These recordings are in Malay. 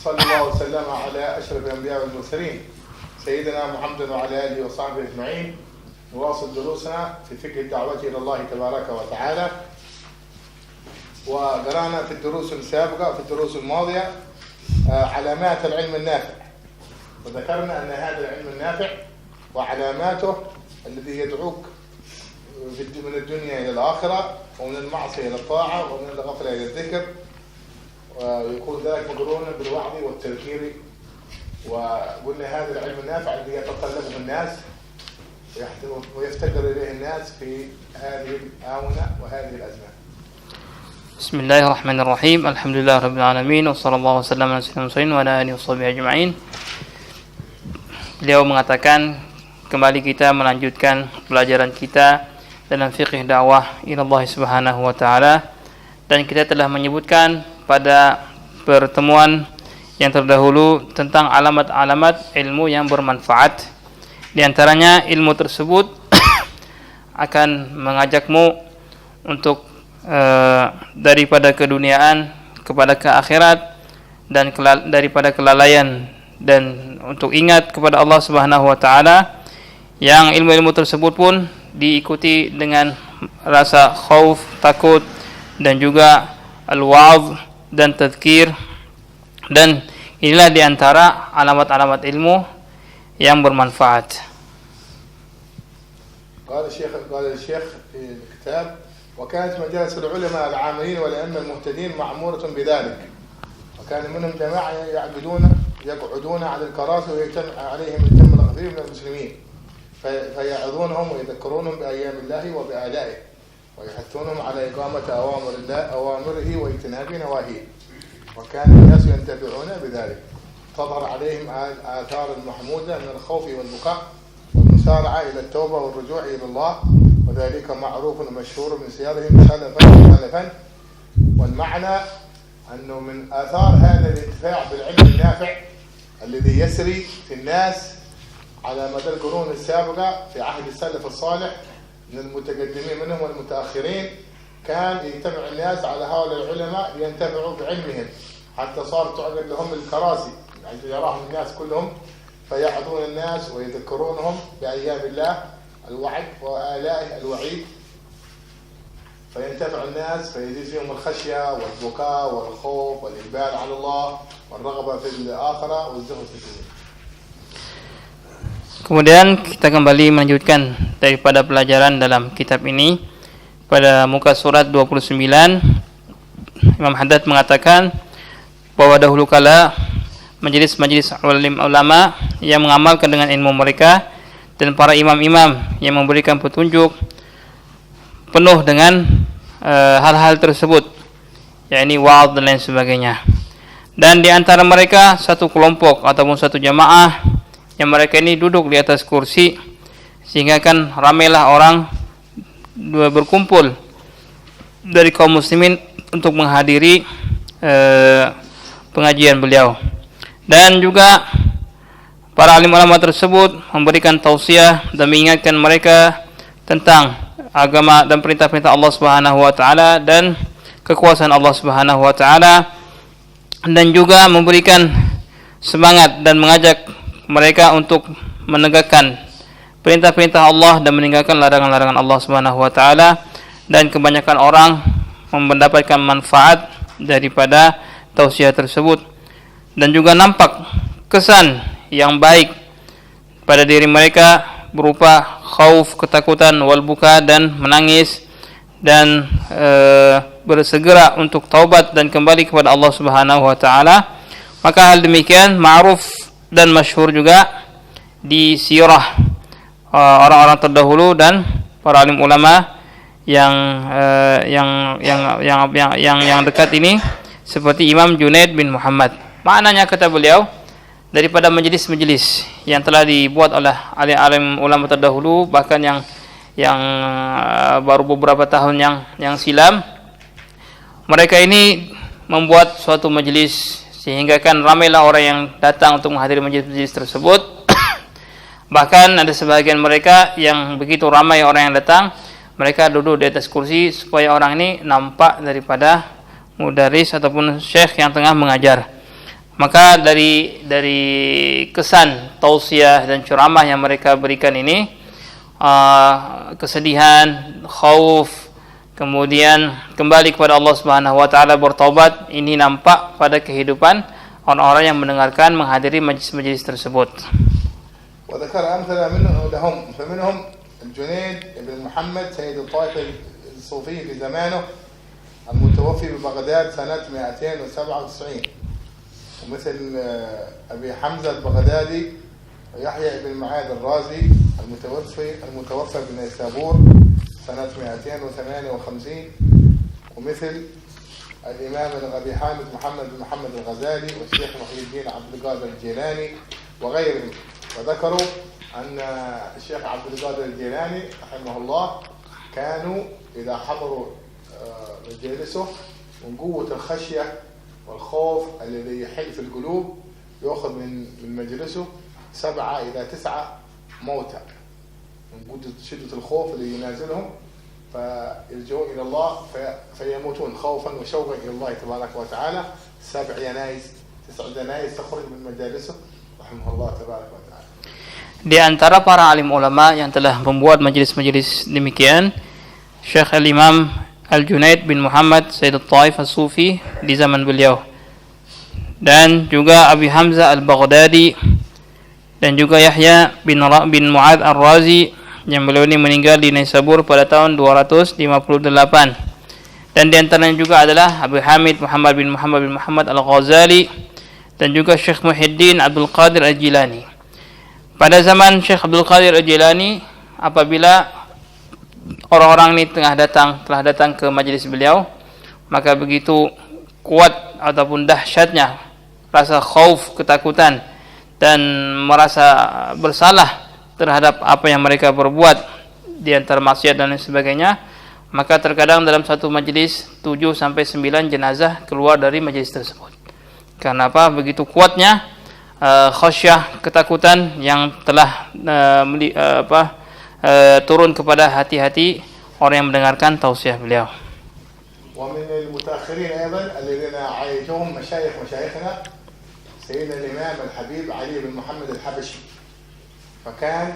صلى الله وسلم على أشرف الأنبياء والمرسلين سيدنا محمد وعلى آله وصحبه أجمعين. نواصل دروسنا في فقه الدعوة إلى الله تبارك وتعالى. وقرأنا في الدروس السابقة في الدروس الماضية علامات العلم النافع، وذكرنا أن هذا العلم النافع وعلاماته الذي يدعوك من الدنيا إلى الآخرة، ومن المعصية إلى الطاعة، ومن الغفلة إلى الذكر، ويكون ذلك مقرونا بالوعظ والتذكير. وقلنا هذا العلم النافع الذي يتطلبه الناس ويفتقر إليه الناس في هذه الآونة وهذه الأزمة. بسم الله الرحمن الرحيم. الحمد لله رب العالمين, wassallallahu wasallam ala sayyidina Muhammadin wa ala alihi washabihi ajma'in. Beliau mengatakan, kembali kita melanjutkan pelajaran kita dalam fiqh dakwah ila Allah Subhanahu wa taala, dan kita telah menyebutkan pada pertemuan yang terdahulu tentang alamat-alamat ilmu yang bermanfaat. Di antaranya ilmu tersebut akan mengajakmu untuk daripada keduniaan kepada ke akhirat, dan daripada kelalaian dan untuk ingat kepada Allah Subhanahu wa taala. Yang ilmu-ilmu tersebut pun diikuti dengan rasa khauf, takut, dan juga al-wa'z dan tadhkir, dan inilah di antara alamat-alamat ilmu yang bermanfaat. قال الشيخ في الكتاب: وكانت مجالس العلماء العاملين والأئمة المهتدين معمورة بذلك، وكان منهم جماعة يقعدون على الكراسي ويجتمع عليهم الجمع الكثير من المسلمين فيعظونهم ويذكرونهم بأيام الله وبآلائه، ويحثونهم على إقامة أوامره واجتناب نواهيه، وكان الناس ينتفعون بذلك. تظهر عليهم آثار المحمودة من الخوف والبكاء والمسارعة إلى التوبة والرجوع إلى الله، وذلك معروف ومشهور من سيرهم سلفا. والمعنى أنه من آثار هذا الانتفاع بالعلم النافع الذي يسري في الناس على مدى القرون السابقة في عهد السلف الصالح من المتقدمين منهم والمتأخرين، كان يجتمع الناس على هؤلاء العلماء لينتفعوا بعلمهم، حتى صار تعقد لهم الكراسي يعني يراهم الناس كلهم فيعظون الناس ويذكرونهم بأيام الله الوعد وآلائه الوعيد، فينتفع الناس فيزيد فيهم الخشية والبكاء والخوف والإقبال على الله والرغبة في الآخرة والزهد في الدنيا. Kemudian kita kembali melanjutkan daripada pelajaran dalam kitab ini. Pada muka surat 29, Imam Haddad mengatakan bahwa dahulu kala majelis-majelis ulama yang mengamalkan dengan ilmu mereka, dan para imam-imam yang memberikan petunjuk penuh dengan hal-hal tersebut, yakni wa'adz dan lain sebagainya. Dan di antara mereka satu kelompok ataupun satu jamaah yang mereka ini duduk di atas kursi, sehingga kan ramailah orang berkumpul dari kaum muslimin untuk menghadiri pengajian beliau. Dan juga para alim ulama tersebut memberikan tausiah dan mengingatkan mereka tentang agama dan perintah-perintah Allah Subhanahu wa taala dan kekuasaan Allah Subhanahu wa taala, dan juga memberikan semangat dan mengajak mereka untuk menegakkan perintah-perintah Allah dan meninggalkan larangan-larangan Allah Subhanahu wa taala. Dan kebanyakan orang mendapatkan manfaat daripada tausiah tersebut, dan juga nampak kesan yang baik pada diri mereka berupa khauf, ketakutan, wal buka, dan menangis, dan bersegera untuk taubat dan kembali kepada Allah Subhanahu wa taala. Maka hal demikian ma'ruf dan masyhur juga di sirah orang-orang terdahulu dan para alim ulama yang dekat ini, seperti Imam Junaid bin Muhammad. Maknanya, kata beliau, daripada majelis-majelis yang telah dibuat oleh alim ulama terdahulu, bahkan yang baru beberapa tahun yang silam, mereka ini membuat suatu majelis sehingga kan ramailah orang yang datang untuk menghadiri majelis tersebut. Bahkan ada sebagian mereka yang begitu ramai orang yang datang, mereka duduk di atas kursi supaya orang ini nampak daripada mudaris ataupun syekh yang tengah mengajar. Maka dari kesan tausiah dan ceramah yang mereka berikan ini, kesedihan, khauf, kemudian kembali kepada Allah Subhanahu wa taala, bertaubat, ini nampak pada kehidupan orang-orang yang mendengarkan, menghadiri majlis-majlis tersebut. وذكر أمثلة لهم فمنهم الجنيد بن محمد سيد الطائفة الصوفي في زمانه المتوفي ببغداد سنة 297، ومثل أبي حمزة البغدادي ويحيى بن معاذ الرازي المتوفى بنيسابور سنة 258، ومثل الإمام أبي حامد محمد بن محمد الغزالي والشيخ محي الدين عبد القادر الجيلاني وغيرهم. وذكروا أن الشيخ عبد القادر الجيلاني رحمه الله كانوا إذا حضروا مجالسه من قوة الخشية والخوف الذي يحل في القلوب يأخذ من مجلسه 7 إلى 9 موتى من قوة شدة الخوف الذي ينازلهم، فيلجؤون إلى الله فيموتون خوفا وشوقا إلى الله تبارك وتعالى. 7 جنائز 9 جنائز تخرج من مجالسه رحمه الله تبارك وتعالى. Di antara para alim ulama yang telah membuat majelis-majelis demikian, Syekh Al-Imam Al-Junaid bin Muhammad Sayyid Al-Taif Al-Sufi di zaman beliau, dan juga Abi Hamzah Al-Baghdadi, dan juga Yahya bin Mu'adz Ar-Razi yang beliau ini meninggal di Naisabur pada tahun 258. Dan di antaranya juga adalah Abu Hamid Muhammad bin Muhammad Al-Ghazali, dan juga Syekh Muhyiddin Abdul Qadir Al-Jilani. Pada zaman Syekh Abdul Qadir Al-Jilani, apabila orang-orang ini telah datang ke majlis beliau, maka begitu kuat ataupun dahsyatnya rasa khauf, ketakutan, dan merasa bersalah terhadap apa yang mereka perbuat di antara maksiat dan lain sebagainya, maka terkadang dalam satu majlis 7 sampai 9 jenazah keluar dari majlis tersebut. Karena apa? Begitu kuatnya khasyah, ketakutan yang telah turun kepada hati-hati orang yang mendengarkan tausiah beliau. ومن المتأخرين أيضا الذين عايشهم مشايخنا سيدنا الإمام الحبيب علي بن محمد الحبشي، فكان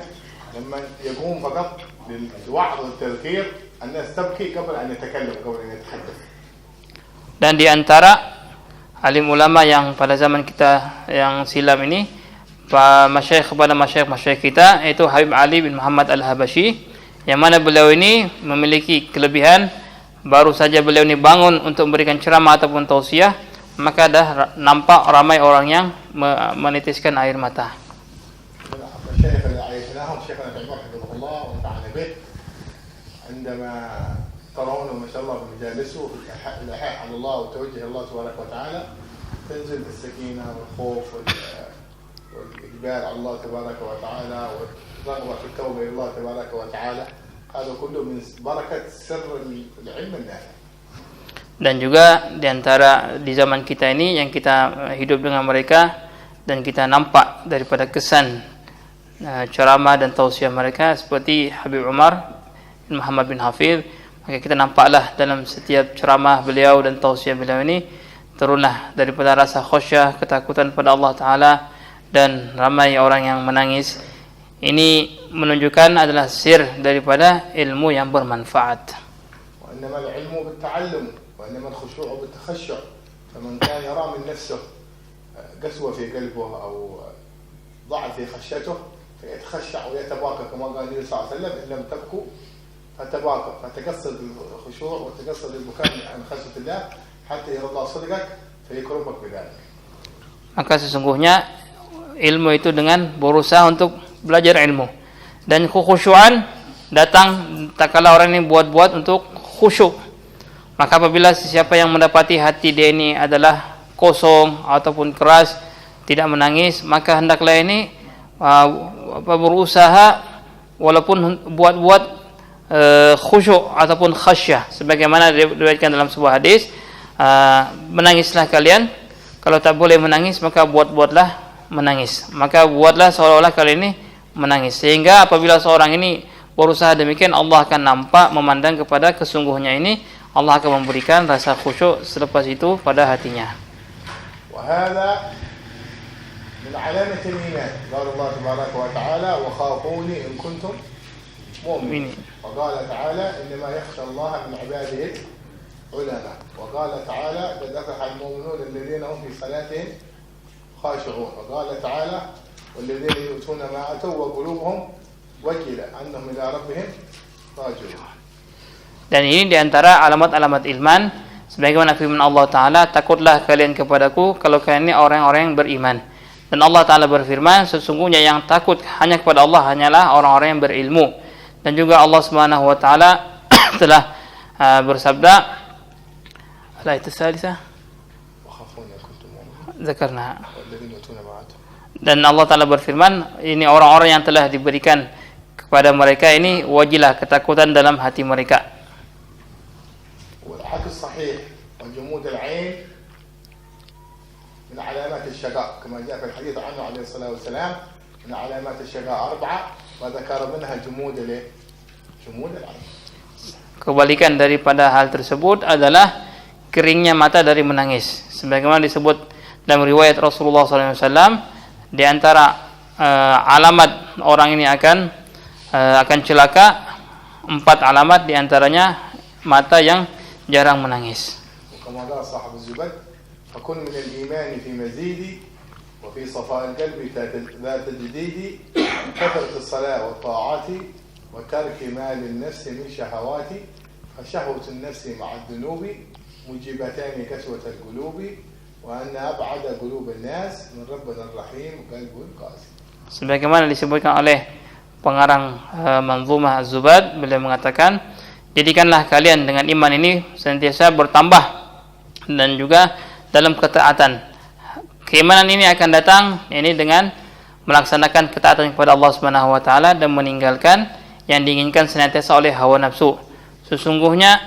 لما يقوم فقط للوعظ والتذكير الناس تبكي قبل أن يتكلم قبل أن يتحدث. Dan di antara alim ulama yang pada zaman kita yang silam ini, kepada masyayikh kita, yaitu Habib Ali bin Muhammad Al-Habashi, yang mana beliau ini memiliki kelebihan, baru saja beliau ini bangun untuk memberikan ceramah ataupun tausiah, maka dah nampak ramai orang yang menitiskan air mata. ترونه ما شاء الله بمجالسه في الإلحاح على الله وتوجه الله تبارك وتعالى، تنزل السكينة والخوف والإقبال على الله تبارك وتعالى والرغبة في التوبة إلى الله تبارك وتعالى. هذا كله من بركة سر العلم النافع. Dan juga di antara di zaman kita ini yang kita hidup dengan mereka dan kita nampak daripada kesan ceramah dan tausiah mereka seperti Habib Umar bin Muhammad bin Hafidh, maka kita nampaklah dalam setiap ceramah beliau dan tausiah beliau ini turunlah daripada rasa khasyah, ketakutan pada Allah Ta'ala, dan ramai orang yang menangis. Ini menunjukkan adalah sir daripada ilmu yang bermanfaat. وإنما العلم بالتعلم وإنما الخشوع بالتخشع، فمن كان يرى من نفسه قسوة في قلبه أو ضعف في خشيته فيتخشع ويتباكى كما قال النبي صلى الله عليه وسلم: إن لم تبكوا فتباكى، فتقصد الخشوع وتقصد البكاء عن خشية الله حتى يرى الله صدقك فيكرمك بذلك. Maka sesungguhnya ilmu itu dengan berusaha untuk belajar ilmu, dan kekhusyuan datang tak kala orang ini buat-buat untuk khusyuk. Maka apabila siapa yang mendapati hati dia ini adalah kosong ataupun keras, tidak menangis, maka hendaklah ini berusaha walaupun buat-buat khusyuk ataupun khasyah, sebagaimana diriwayatkan dalam sebuah hadis, menangislah kalian, kalau tak boleh menangis maka buat-buatlah menangis, maka buatlah seolah-olah kalian ini menangis, sehingga apabila seorang ini berusaha demikian, Allah akan nampak, memandang kepada kesungguhnya ini, Allah akan memberikan rasa khusyuk selepas itu pada hatinya. وهذا من علامة الإيمان قال الله تبارك وتعالى وخافوني إن كنتم مؤمنين وقال تعالى إنما يخشى الله من عباده العلماء وقال تعالى قد أفلح المؤمنون الذين هم في صلاتهم خاشعون وقال تعالى والذين يؤتون ما أتوا وقلوبهم وجلة أنهم إلى ربهم راجعون. Dan ini diantara alamat-alamat iman. Sebagaimana firman Allah Ta'ala, takutlah kalian kepadaku kalau kalian ini orang-orang yang beriman. Dan Allah Ta'ala berfirman, sesungguhnya yang takut hanya kepada Allah hanyalah orang-orang yang berilmu. Dan juga Allah Subhanahu Wa Ta'ala telah bersabda, la itu salisa zakarna. Dan Allah Ta'ala berfirman, ini orang-orang yang telah diberikan kepada mereka ini wajilah ketakutan dalam hati mereka. والحق الصحيح وجمود العين من علامات الشقاء كما جاء في الحديث عنه عليه الصلاة والسلام من علامات الشقاء 4 وذكر منها جمود العين. Kebalikan daripada hal tersebut adalah keringnya mata dari menangis. Sebagaimana disebut dalam riwayat Rasulullah SAW, di antara alamat orang ini akan celaka, 4 alamat diantaranya mata yang jarang menangis. وكما قال صاحب الزبد فكن من الإيمان في مزيد وفي صفاء القلب ذات تجديد كثرة الصلاة والطاعات وترك ما للنفس من شهوات فشهوة النفس مع الذنوب موجبتان كسوة القلوب وأن أبعد قلوب الناس من ربنا الرحيم قلب قاسي. Sebagaimana disebutkan oleh pengarang Manzumah Az-Zubad, beliau mengatakan, jadikanlah kalian dengan iman ini senantiasa bertambah dan juga dalam ketaatan. Keimanan ini akan datang ini dengan melaksanakan ketaatan kepada Allah Subhanahu Wa Ta'ala dan meninggalkan yang diinginkan senantiasa oleh hawa nafsu. Sesungguhnya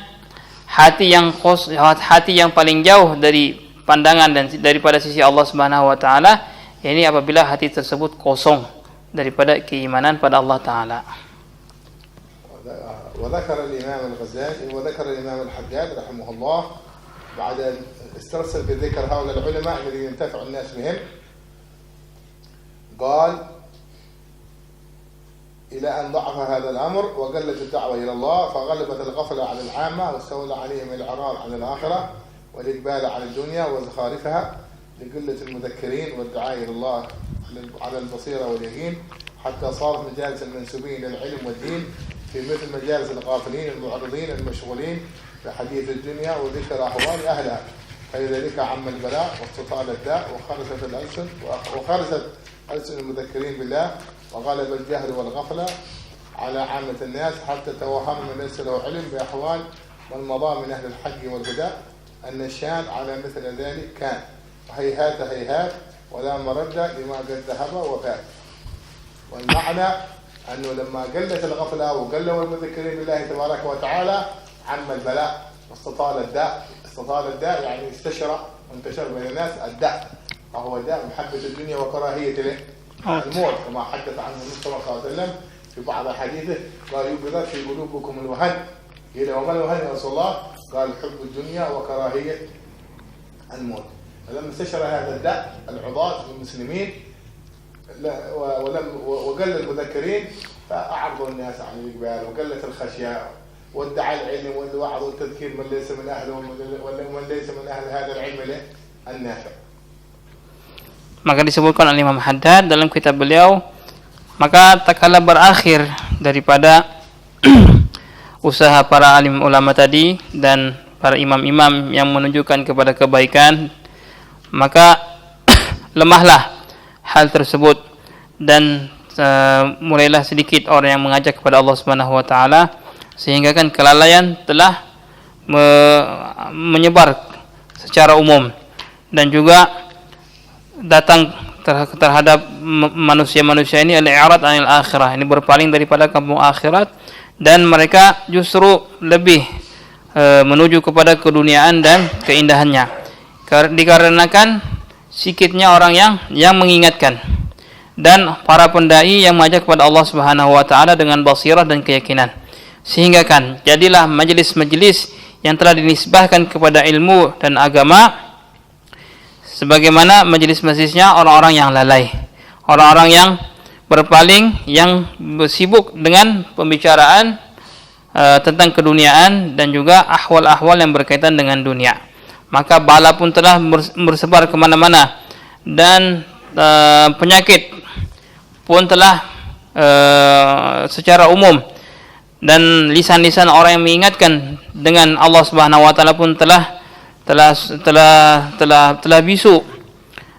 hati yang paling jauh dari pandangan dan daripada sisi Allah Subhanahu Wa Ta'ala ini apabila hati tersebut kosong daripada keimanan pada Allah Ta'ala. وذكر الإمام الغزالي وذكر الإمام الحداد رحمه الله بعد أن استرسل بذكر هؤلاء العلماء الذين ينتفع الناس بهم قال إلى أن ضعف هذا الأمر وقلت الدعوة إلى الله فغلبت الغفلة على العامة واستولى عليهم الإعراض عن الآخرة والإقبال على الدنيا وزخارفها لقلة المذكرين والدعاء إلى الله على البصيرة واليقين حتى صارت مجالس المنسوبين للعلم والدين في مثل مجالس الغافلين المعرضين المشغولين بحديث الدنيا وذكر أحوال أهلها فلذلك عم البلاء واستطال الداء وخرست ألسن المذكرين بالله وغلب الجهل والغفلة على عامة الناس حتى توهم من ليس له علم بأحوال من مضى من أهل الحق والهدى أن الشان على مثل ذلك كان وهيهات هيهات ولا مرد لما قد ذهب وفات. والمعنى أنه لما قلت الغفلة وقلوا المذكرين بالله تبارك وتعالى عم البلاء واستطال الداء يعني وانتشر بين الناس الداء وهو داء محبة الدنيا وكراهية الموت كما حدث عنه المصطفى صلى الله عليه وسلم في بعض حديثه قال يبذل في قلوبكم الوهن قيل وما الوهن يا رسول الله قال حب الدنيا وكراهية الموت. فلما انتشر هذا الداء العضاة المسلمين وقل المذكرين فأعرضوا الناس عن الإقبال وقلت الخشية وادعى العلم والوعظ والتذكير من ليس من أهله ومن ليس من أهل هذا العلم النافع. Maka disebutkan oleh Imam Haddad dalam kitab beliau, maka tak kala berakhir daripada usaha para alim ulama tadi dan para imam-imam yang menunjukkan kepada kebaikan, maka lemahlah hal tersebut dan mulailah sedikit orang yang mengajak kepada Allah Subhanahu Wa Ta'ala, sehingga kan kelalaian telah menyebar secara umum dan juga datang terhadap manusia-manusia ini al-i'rad 'anil akhirah, ini berpaling daripada kampung akhirat dan mereka justru lebih menuju kepada keduniaan dan keindahannya, dikarenakan sikitnya orang yang mengingatkan dan para pendai yang mengajak kepada Allah Subhanahu Wa Ta'ala dengan basirah dan keyakinan, sehingga kan jadilah majelis-majelis yang telah dinisbahkan kepada ilmu dan agama sebagaimana majelis-majelisnya orang-orang yang lalai, orang-orang yang berpaling, yang sibuk dengan pembicaraan tentang keduniaan dan juga ahwal-ahwal yang berkaitan dengan dunia. Maka bala pun telah bersebar kemana-mana, dan penyakit pun telah secara umum, dan lisan-lisan orang yang mengingatkan dengan Allah Subhanahu wa taala pun telah bisu,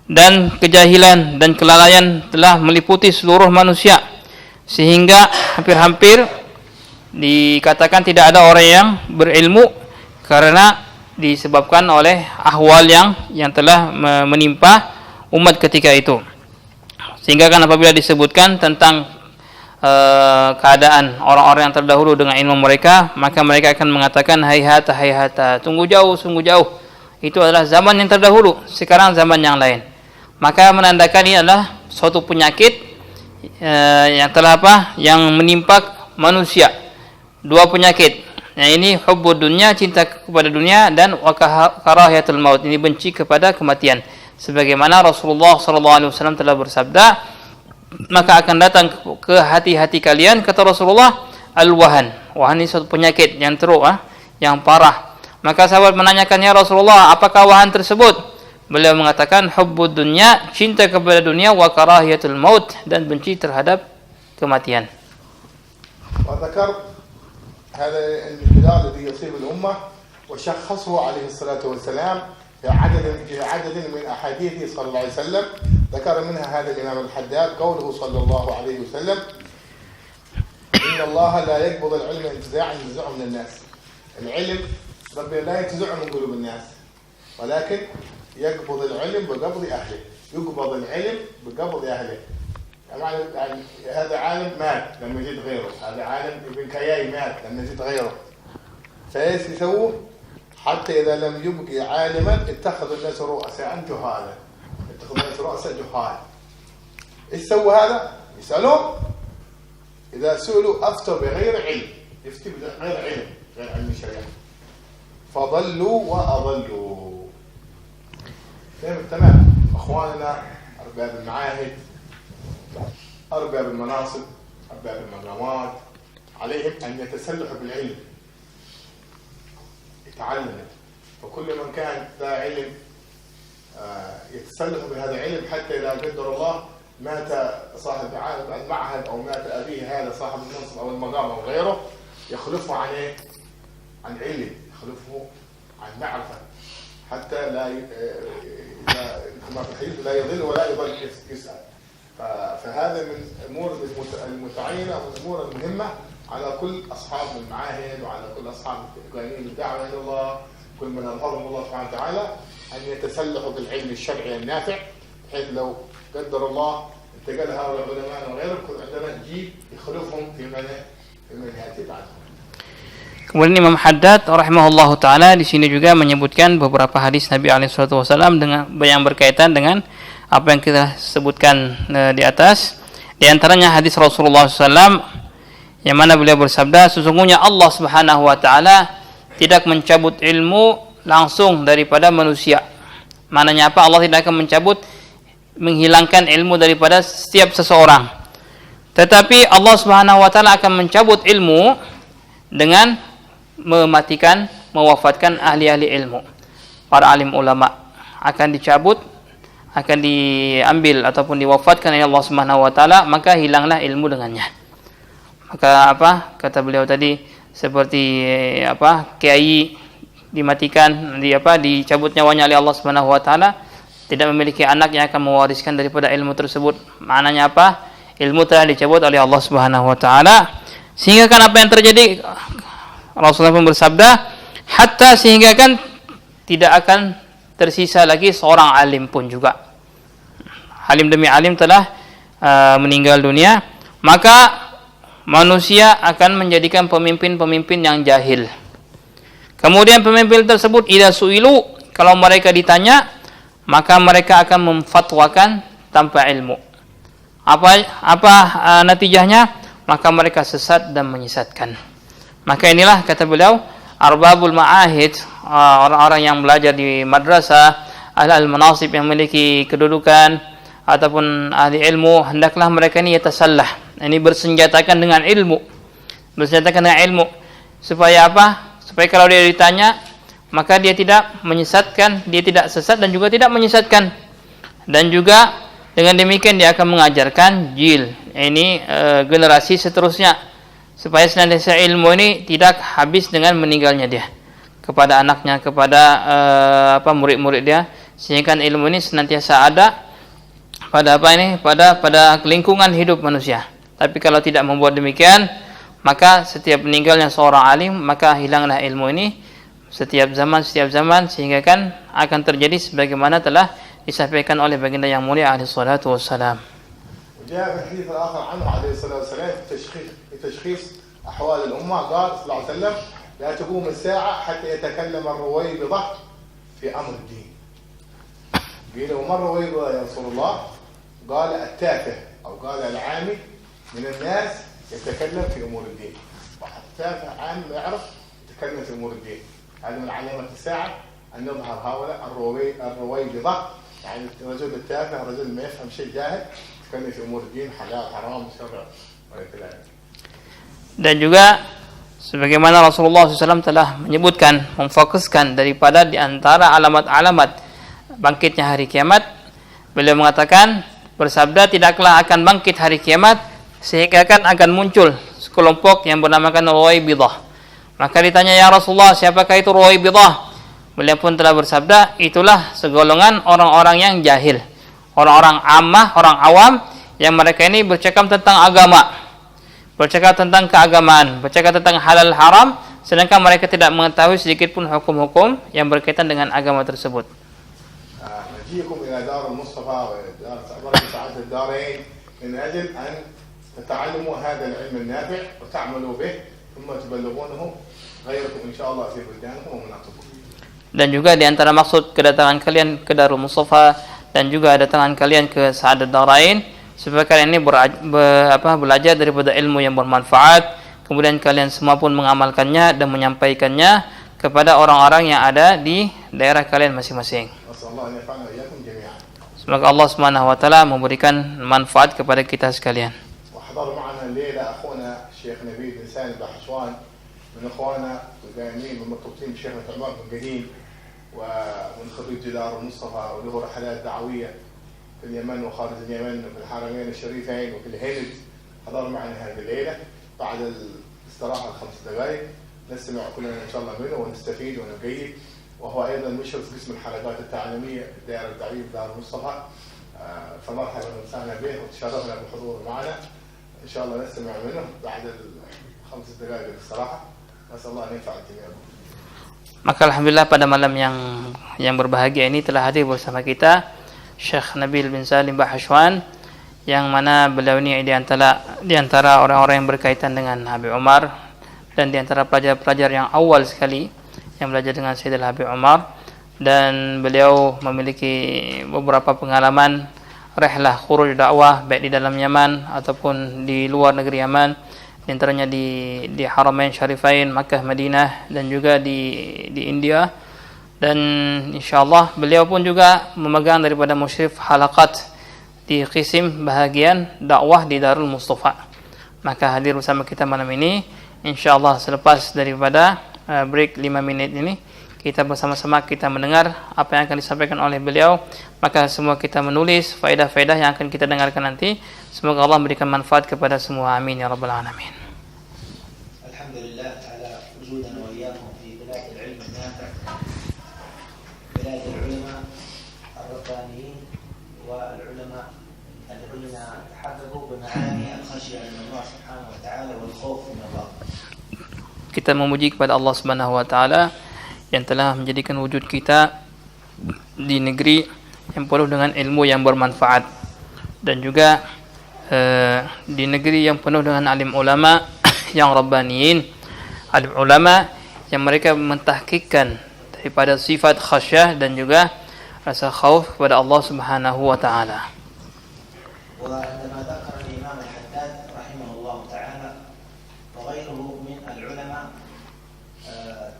dan kejahilan dan kelalaian telah meliputi seluruh manusia, sehingga hampir-hampir dikatakan tidak ada orang yang berilmu karena disebabkan oleh ahwal yang telah menimpa umat ketika itu. Sehingga kan apabila disebutkan tentang keadaan orang-orang yang terdahulu dengan ilmu mereka, maka mereka akan mengatakan hayhata hayhata, sungguh jauh, itu adalah zaman yang terdahulu, sekarang zaman yang lain. Maka menandakan ini adalah suatu penyakit yang telah yang menimpa manusia. Dua penyakit. Yang ini hubbud dunya, cinta kepada dunia, dan karahiyatul maut, ini benci kepada kematian. Sebagaimana Rasulullah SAW telah bersabda, maka akan datang ke hati-hati kalian, kata Rasulullah, al-wahan. Wahan ini suatu penyakit yang teruk, yang parah. Maka sahabat menanyakan, ya Rasulullah, apakah wahan tersebut? Beliau mengatakan hubbud dunya, cinta kepada dunia, wa karahiyatul maut, dan benci terhadap kematian. وذكر هذا الانحلال الذي يصيب الأمة وشخصه عليه الصلاة والسلام في عدد من أحاديثه صلى الله عليه وسلم. ذكر منها هذا الإمام الحداد قوله صلى الله عليه وسلم: إن الله لا يقبض العلم انتزاعا ينتزعه من الناس. العلم ربنا لا ينتزعه من قلوب الناس، ولكن يقبض العلم بقبض أهله. يقبض العلم بقبض أهله. يعني هذا عالم مات لما يجد غيره، هذا عالم ابن كياي مات لما يجد غيره. فايش يسووا؟ حتى إذا لم يبقي عالما اتخذوا الناس رؤساء جهالا، اتخذوا الناس رؤساء جهال. ايش سووا هذا؟ يسألون، إذا سئلوا أفتوا بغير علم، يفتي بغير علم، غير علم الشريعة، فضلوا وأضلوا. تمام. أخواننا أرباب المعاهد، أرباب المناصب، أرباب المقامات، عليهم أن يتسلحوا بالعلم، يتعلموا. فكل من كان ذا علم يتسلح بهذا العلم، حتى إذا قدر الله مات صاحب المعهد أو مات أبيه هذا صاحب المنصب أو المقام أو غيره، يخلفه عن إيه؟ عن علم، يخلفه عن معرفة، حتى لا كما في الحديث لا يضل ولا يضل يسأل. فهذا من الأمور المتعينة والأمور المهمة على كل أصحاب المعاهد وعلى كل أصحاب القائمين بالدعوة إلى الله، كل من أظهرهم الله سبحانه وتعالى، أن يتسلحوا بالعلم الشرعي النافع، بحيث لو قدر الله انتقل هؤلاء العلماء وغيرهم يكون عندنا جيل يخلفهم في من يأتي بعدهم. Kemudian Imam Haddad rahimahullahu taala di sini juga menyebutkan beberapa hadis Nabi alaihi wasallam dengan yang berkaitan dengan apa yang kita sebutkan di atas. Di antaranya hadis Rasulullah SAW yang mana beliau bersabda, sesungguhnya Allah Subhanahu wa taala tidak mencabut ilmu langsung daripada manusia. Maknanya apa? Allah tidak akan menghilangkan ilmu daripada setiap seseorang. Tetapi Allah Subhanahu wa taala akan mencabut ilmu dengan mematikan, mewafatkan ahli-ahli ilmu. Para alim ulama akan dicabut, akan diambil ataupun diwafatkan oleh Allah Subhanahu wa taala, maka hilanglah ilmu dengannya. Maka apa? Kata beliau tadi, seperti kiai dimatikan, dicabut nyawanya oleh Allah Subhanahu wa taala, tidak memiliki anak yang akan mewariskan daripada ilmu tersebut. Maknanya apa? Ilmu telah dicabut oleh Allah Subhanahu wa taala. Sehingga kan apa yang terjadi? Rasulullah pun bersabda, hatta sehingga kan tidak akan tersisa lagi seorang alim pun juga. Alim demi alim telah meninggal dunia, maka manusia akan menjadikan pemimpin-pemimpin yang jahil. Kemudian pemimpin tersebut idza su'ilu, kalau mereka ditanya, maka mereka akan memfatwakan tanpa ilmu. Apa natijahnya? Maka mereka sesat dan menyesatkan. Maka inilah kata beliau, arbabul ma'ahid, orang-orang yang belajar di madrasah ahli manasib yang memiliki kedudukan ataupun ahli ilmu, hendaklah mereka ini yatasallah, ini bersenjatakan dengan ilmu. Bersenjatakan dengan ilmu supaya apa? Supaya kalau dia ditanya, maka dia tidak menyesatkan, dia tidak sesat dan juga tidak menyesatkan. Dan juga dengan demikian dia akan mengajarkan generasi seterusnya, supaya senantiasa ilmu ini tidak habis dengan meninggalnya dia, kepada anaknya, kepada murid-murid dia, sehingga ilmu ini senantiasa ada pada lingkungan hidup manusia. Tapi kalau tidak membuat demikian, maka setiap meninggalnya seorang alim, maka hilanglah ilmu ini setiap zaman, sehingga kan akan terjadi sebagaimana telah disampaikan oleh baginda yang mulia alaihi salatu wassalam. وجاء في الحديث الآخر عنه عليه الصلاة والسلام تشخيص أحوال الأمة، قال صلى الله عليه وسلم: لا تقوم الساعة حتى يتكلم الرويبضة في أمر الدين. قيل: وما الرويبضة يا رسول الله؟ قال: التافه أو قال العامي من الناس يتكلم في أمور الدين. واحد تافه عام لا يعرف يتكلم في أمور الدين، هذا من علامات الساعة أن يظهر هؤلاء الرويبضة، يعني الرجل التافه، الرجل ما يفهم شيء، جاهل، يتكلم في أمور الدين، حلال حرام شرع وكذا. Dan juga sebagaimana Rasulullah SAW telah menyebutkan, memfokuskan daripada di antara alamat-alamat bangkitnya hari kiamat, beliau mengatakan, bersabda, tidaklah akan bangkit hari kiamat sehingga akan muncul sekelompok yang bernamakan Ruwaibidah. Maka ditanya, ya Rasulullah, siapakah itu Ruwaibidah? Beliau pun telah bersabda, itulah segolongan orang-orang yang jahil, orang-orang ammah, orang awam, yang mereka ini bercakap tentang agama, bercakap tentang keagamaan, bercakap tentang halal haram, sedangkan mereka tidak mengetahui sedikit pun hukum-hukum yang berkaitan dengan agama tersebut. نجيكم إلى دار المصطفى ودار سعادة الدارين من أجل أن تتعلموا هذا العلم النافع وتعملوا به ثم تبلغونه غيركم إن شاء الله في بلدانكم ومناطقكم. Dan juga di antara maksud kedatangan kalian ke Darul Mustafa dan juga kedatangan kalian ke Sa'adat Darain, supaya kalian ini belajar daripada ilmu yang bermanfaat, kemudian kalian semua pun mengamalkannya dan menyampaikannya kepada orang-orang yang ada di daerah kalian masing-masing. Semoga Allah Subhanahu wa taala memberikan manfaat kepada kita sekalian. وحضر معنا الليلة أخونا الشيخ نبيل بن سالم بحشوان من إخوانا الدائمين من مرتبطين بالشيخ عمر بن قديم ومن خريج دار المصطفى، وله رحلات دعوية في اليمن وخارج اليمن وفي الحرمين الشريفين وفي الهند. حضر معنا هذه الليلة. بعد الاستراحة ال5 دقائق نستمع كلنا إن شاء الله منه ونستفيد ونقيد. وهو أيضا مشرف قسم الحلقات التعليمية في الدائرة الدعوية في دار المصطفى، فمرحبا وسهلا به وتشرفنا بحضوره معنا. إن شاء الله نستمع منه بعد ال5 دقائق الاستراحة. نسأل الله أن ينفع الجميع. Maka alhamdulillah pada malam yang berbahagia ini telah hadir bersama kita Syekh Nabil bin Salim Bahashwan, yang mana beliau ini di antara orang-orang yang berkaitan dengan Habib Umar, dan di antara pelajar-pelajar yang awal sekali yang belajar dengan Sayyidil Habib Umar, dan beliau memiliki beberapa pengalaman rihlah khuruj dakwah baik di dalam Yaman ataupun di luar negeri Yaman, di antaranya di Haramain Syarifain Makkah Madinah dan juga di India. Dan insyaallah beliau pun juga memegang daripada musyrif halaqat di qisim bahagian dakwah di Darul Mustafa. Maka hadir bersama kita malam ini. Insyaallah selepas daripada break 5 minit ini, kita bersama-sama kita mendengar apa yang akan disampaikan oleh beliau. Maka semua kita menulis faedah-faedah yang akan kita dengarkan nanti. Semoga Allah memberikan manfaat kepada semua. Amin ya rabbal alamin. Alhamdulillah ala wujudana wa iyyakum fi bilad al-ilm an-nafi', bilad al-ulama ar-rabbaniyin wa al-ulama alladhina tahaqqaqu bi ma'ani al-khashya min Allah subhanahu wa ta'ala wal khawf min Allah. Kita memuji kepada Allah Subhanahu wa taala yang telah menjadikan wujud kita di negeri yang penuh dengan ilmu yang bermanfaat, dan juga di negeri yang penuh dengan alim ulama yang rabbaniyin, alim ulama yang mereka mentahqiqkan daripada sifat khasyah dan juga rasa khauf kepada Allah Subhanahu wa taala. وعندما ذكر الإمام الحداد رحمه الله تعالى وغيره من العلماء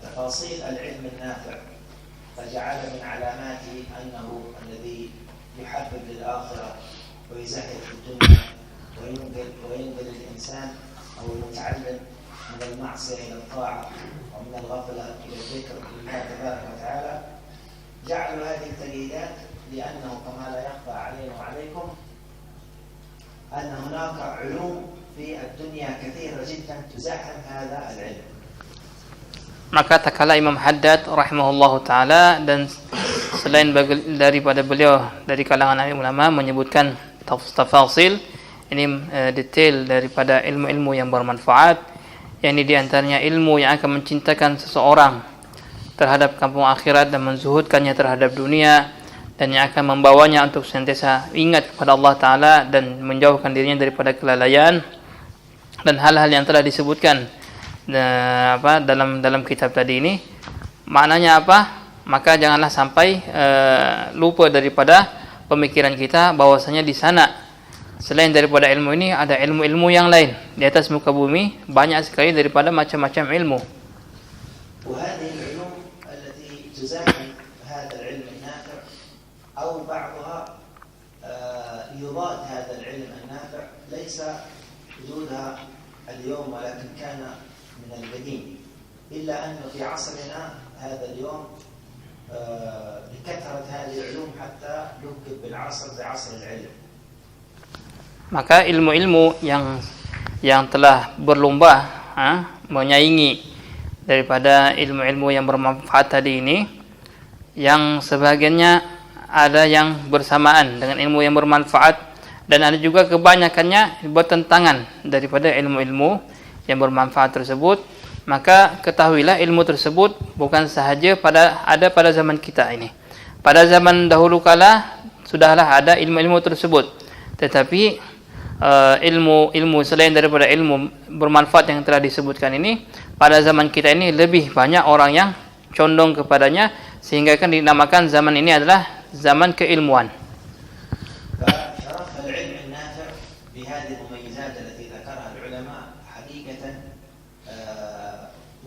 تفاصيل العلم النافع فجعل من علاماته أنه الذي يحبب للآخرة ويزهد في الدنيا وينقل الإنسان أو المتعلم من المعصية إلى الطاعة ومن الغفلة إلى الذكر لله تبارك وتعالى. جعلوا هذه التقييدات لأنه كما لا يخفى علينا وعليكم أن هناك علوم في الدنيا كثيرة جدا تزاحم هذا العلم. Maka tak kala Imam Haddad rahimahullahu taala dan selain daripada beliau dari kalangan ulama menyebutkan tafasil ini detail daripada ilmu-ilmu yang bermanfaat, yang ini diantaranya ilmu yang akan mencintakan seseorang terhadap kampung akhirat dan menzuhudkannya terhadap dunia, dan yang akan membawanya untuk senantiasa ingat kepada Allah Ta'ala dan menjauhkan dirinya daripada kelalaian dan hal-hal yang telah disebutkan dalam kitab tadi ini. Maknanya apa? Maka janganlah sampai lupa daripada pemikiran kita bahwasanya di sana selain daripada ilmu ini ada ilmu-ilmu yang lain di atas muka bumi, banyak sekali daripada macam-macam ilmu. وهذه العلوم التي تزاحم هذا العلم النافع أو بعضها يضاد هذا العلم النافع ليس وجودها اليوم ولكن كان من القديم، إلا أنه في عصرنا هذا اليوم بكثرة هذه العلوم حتى لقب بالعصر بعصر العلم. Maka ilmu-ilmu yang telah berlomba menyaingi daripada ilmu-ilmu yang bermanfaat tadi ini, yang sebagiannya ada yang bersamaan dengan ilmu yang bermanfaat dan ada juga kebanyakannya bertentangan daripada ilmu-ilmu yang bermanfaat tersebut. Maka ketahuilah ilmu tersebut bukan sahaja pada zaman kita ini. Pada zaman dahulu kala sudahlah ada ilmu-ilmu tersebut, tetapi ilmu selain daripada ilmu bermanfaat yang telah disebutkan ini, pada zaman kita ini lebih banyak orang yang condong kepadanya, sehingga kan dinamakan zaman ini adalah zaman keilmuan.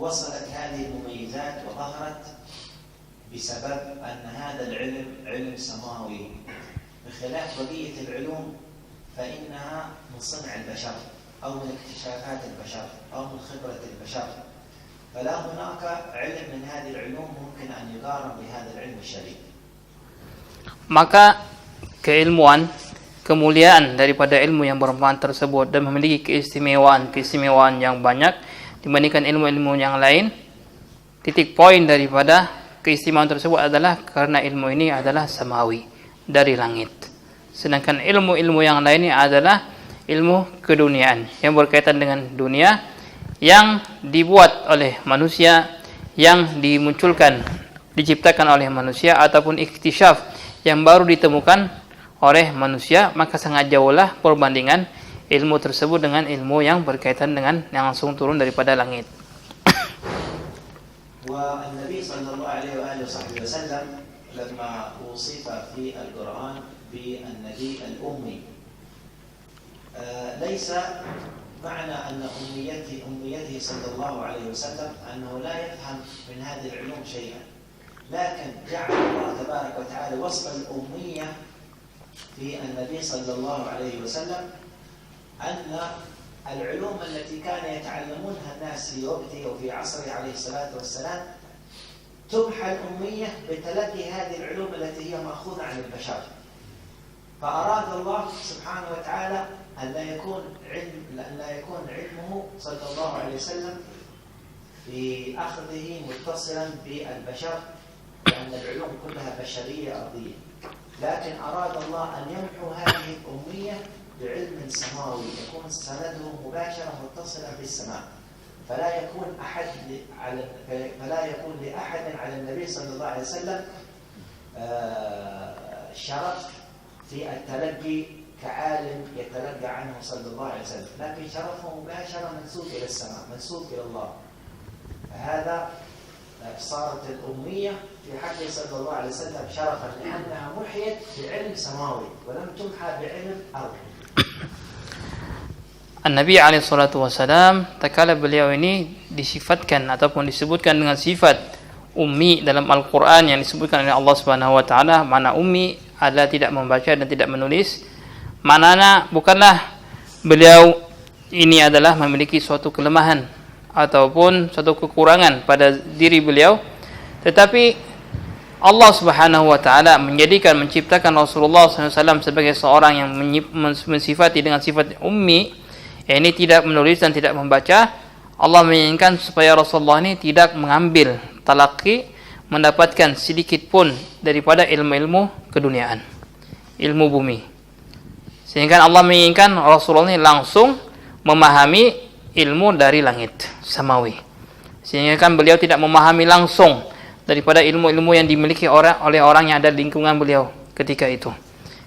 وصلت هذه المميزات وظهرت بسبب أن هذا العلم علم سماوي بخلاف بقية العلوم فإنها من صنع البشر أو من اكتشافات البشر أو من خبرة البشر، فلا هناك علم من هذه العلوم ممكن أن يقارن بهذا العلم الشريف. Maka keilmuan, kemuliaan daripada ilmu yang bermanfaat tersebut dan memiliki keistimewaan yang banyak dibandingkan ilmu-ilmu yang lain. Titik poin daripada keistimewaan tersebut adalah karena ilmu ini adalah samawi, dari langit. Sedangkan ilmu-ilmu yang lain ini adalah ilmu keduniaan yang berkaitan dengan dunia, yang dibuat oleh manusia, yang dimunculkan, diciptakan oleh manusia, ataupun iktisyaf yang baru ditemukan oleh manusia. Maka sangat jauhlah perbandingan ilmu tersebut dengan ilmu yang berkaitan dengan yang langsung turun daripada langit. والنبي صلى الله عليه وآله وصحبه وسلم لما وصف في القرآن بالنبي الأمي ليس معنى أن أميته صلى الله عليه وسلم أنه لا يفهم من هذه العلوم شيئا، لكن جعل الله تبارك وتعالى وصف الأمية في النبي صلى الله عليه وسلم أن العلوم التي كان يتعلمونها الناس في وقته وفي عصره عليه الصلاة والسلام تمحى الأمية بتلقي هذه العلوم التي هي مأخوذة عن البشر. فأراد الله سبحانه وتعالى أن لا يكون علمه صلى الله عليه وسلم في أخذه متصلا بالبشر، لأن العلوم كلها بشرية أرضية، لكن أراد الله أن يمحو هذه الأمية بعلم سماوي يكون سنده مباشرة متصلا بالسماء، فلا يكون لأحد على النبي صلى الله عليه وسلم شرف في التلقي كعالم يتلقى عنه صلى الله عليه وسلم، لكن شرفه مباشرة منسوب إلى السماء، منسوب إلى الله. فهذا صارت الأمية في حقه صلى الله عليه وسلم شرفا لأنها محيت بعلم سماوي ولم تمحى بعلم أرضي. An-Nabi alaihissalatu wassalam, tak kala beliau ini disifatkan ataupun disebutkan dengan sifat ummi dalam Al-Quran yang disebutkan oleh Allah Subhanahu Wa Taala. Makna ummi adalah tidak membaca dan tidak menulis. Maknanya bukanlah beliau ini adalah memiliki suatu kelemahan ataupun suatu kekurangan pada diri beliau, tetapi Allah Subhanahu Wa Taala menciptakan Rasulullah SAW sebagai seorang yang mensifati dengan sifat ummi, ini tidak menulis dan tidak membaca. Allah menginginkan supaya Rasulullah ini tidak mengambil talaqi, mendapatkan sedikit pun daripada ilmu-ilmu keduniaan, ilmu bumi. Sehingga Allah menginginkan Rasulullah ini langsung memahami ilmu dari langit samawi. Sehingga kan beliau tidak memahami langsung daripada ilmu-ilmu yang dimiliki oleh orang yang ada di lingkungan beliau ketika itu.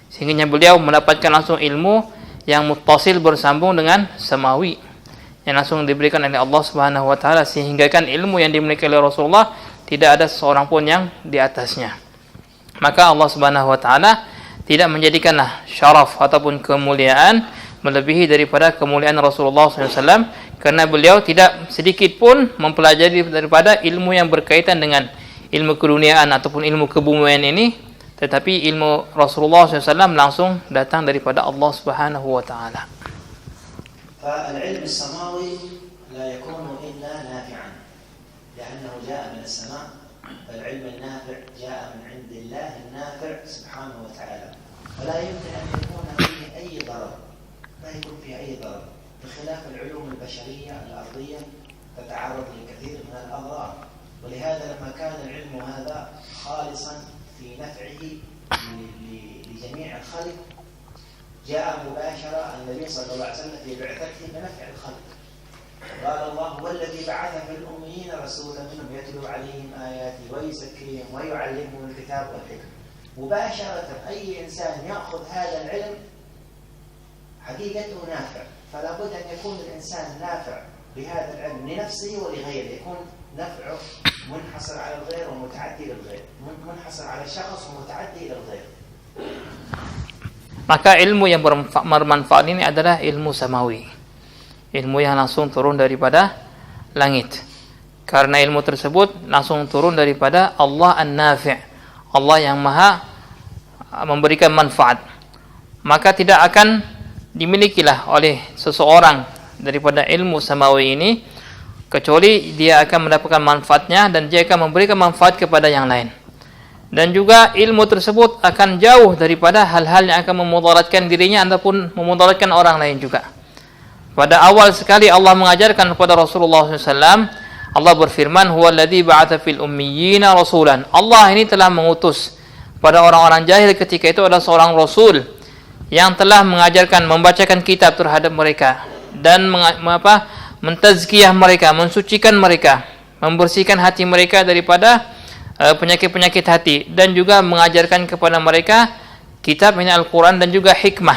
Sehingga beliau mendapatkan langsung ilmu yang muttasil, bersambung dengan samawi, yang langsung diberikan oleh Allah Subhanahu Wa Taala, sehingga kan ilmu yang dimiliki oleh Rasulullah tidak ada seorang pun yang di atasnya. Maka Allah Subhanahu Wa Taala tidak menjadikanlah syaraf ataupun kemuliaan melebihi daripada kemuliaan Rasulullah SAW, karena beliau tidak sedikit pun mempelajari daripada ilmu yang berkaitan dengan ilmu keduniaan ataupun ilmu kebumian ini, tetapi ilmu Rasulullah SAW langsung datang daripada Allah Subhanahu Wa Taala. فالعلم السماوي لا يكون إلا نافعا لأنه جاء من السماء، فالعلم النافع جاء من عند الله النافع سبحانه وتعالى، ولا يمكن أن يكون فيه أي ضرر، لا يكون فيه أي ضرر، بخلاف العلوم البشرية الأرضية تتعرض لكثير من الأضرار. ولهذا لما كان العلم هذا خالصا في نفعه لجميع الخلق، جاء مباشرة النبي صلى الله عليه وسلم في بعثته بنفع الخلق. قال الله: والذي بعث في الأميين رسولا منهم يتلو عليهم آياته ويزكيهم ويعلمهم الكتاب والحكمة. مباشرة أي إنسان يأخذ هذا العلم حقيقته نافع، فلا بد أن يكون الإنسان نافع بهذا العلم لنفسه ولغيره، يكون نفعه منحصر على الغير ومتعدي للغير، منحصر على شخص ومتعدي للغير. Maka ilmu yang bermanfaat ini adalah ilmu samawi, ilmu yang langsung turun daripada langit, karena ilmu tersebut langsung turun daripada Allah An-Nafi', Allah yang maha memberikan manfaat. Maka tidak akan dimilikilah oleh seseorang daripada ilmu samawi ini kecuali dia akan mendapatkan manfaatnya dan dia akan memberikan manfaat kepada yang lain. Dan juga ilmu tersebut akan jauh daripada hal-hal yang akan memudaratkan dirinya ataupun memudaratkan orang lain juga. Pada awal sekali Allah mengajarkan kepada Rasulullah SAW, Allah berfirman, "Huwallazi ba'atsa fil ummiyina rasulan." Allah ini telah mengutus pada orang-orang jahil ketika itu adalah seorang rasul yang telah mengajarkan, membacakan kitab terhadap mereka dan mentazkiyah mereka, mensucikan mereka, membersihkan hati mereka daripada penyakit-penyakit hati, dan juga mengajarkan kepada mereka kitab ini Al-Quran dan juga hikmah.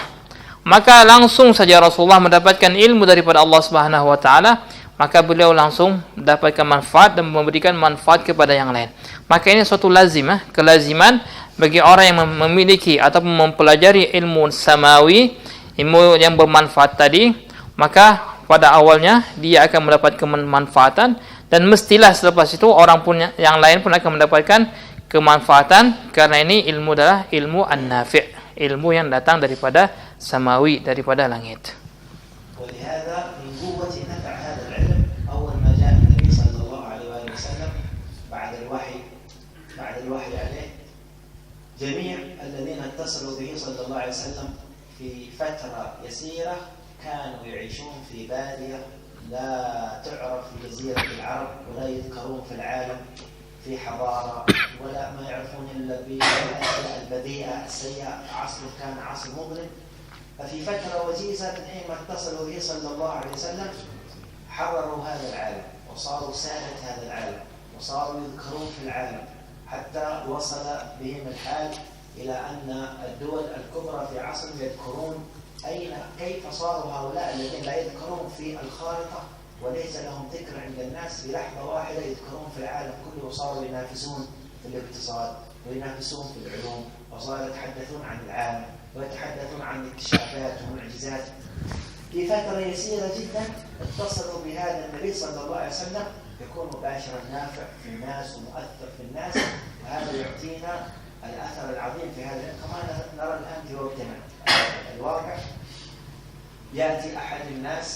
Maka langsung saja Rasulullah mendapatkan ilmu daripada Allah Subhanahu Wa Taala, maka beliau langsung mendapatkan manfaat dan memberikan manfaat kepada yang lain. Maka ini suatu lazimah, kelaziman bagi orang yang memiliki atau mempelajari ilmu samawi, ilmu yang bermanfaat tadi, maka pada awalnya dia akan mendapatkan kemanfaatan, dan mestilah selepas itu orang pun yang lain pun akan mendapatkan kemanfaatan, karena ini ilmu adalah ilmu an-nafi', ilmu yang datang daripada samawi, daripada langit. ولهذا من قوة نفع هذا العلم أول ما جاء النبي صلى الله عليه وسلم بعد الوحي عليه، جميع الذين اتصلوا به صلى الله عليه وسلم في فترة يسيرة كانوا يعيشون في بادية لا تعرف في جزيرة العرب، ولا يذكرون في العالم في حضارة، ولا ما يعرفون إلا بالأشياء البذيئة السيئة. عصره كان عصر مظلم، ففي فترة وجيزة حينما اتصلوا به صلى الله عليه وسلم حرروا هذا العالم وصاروا سادة هذا العالم وصاروا يذكرون في العالم، حتى وصل بهم الحال إلى أن الدول الكبرى في عصر يذكرون كيف صاروا هؤلاء الذين لا يذكرون في الخارطة وليس لهم ذكر عند الناس، في لحظة واحدة يذكرون في العالم كله، وصاروا ينافسون في الاقتصاد وينافسون في العلوم، وصاروا يتحدثون عن العالم ويتحدثون عن اكتشافات ومعجزات. في فترة يسيرة جدا اتصلوا بهذا النبي صلى الله عليه وسلم يكون مباشرا نافع في الناس ومؤثر في الناس، وهذا يعطينا الأثر العظيم في هذا. كما نرى الآن في وقتنا الواقع، يأتي أحد الناس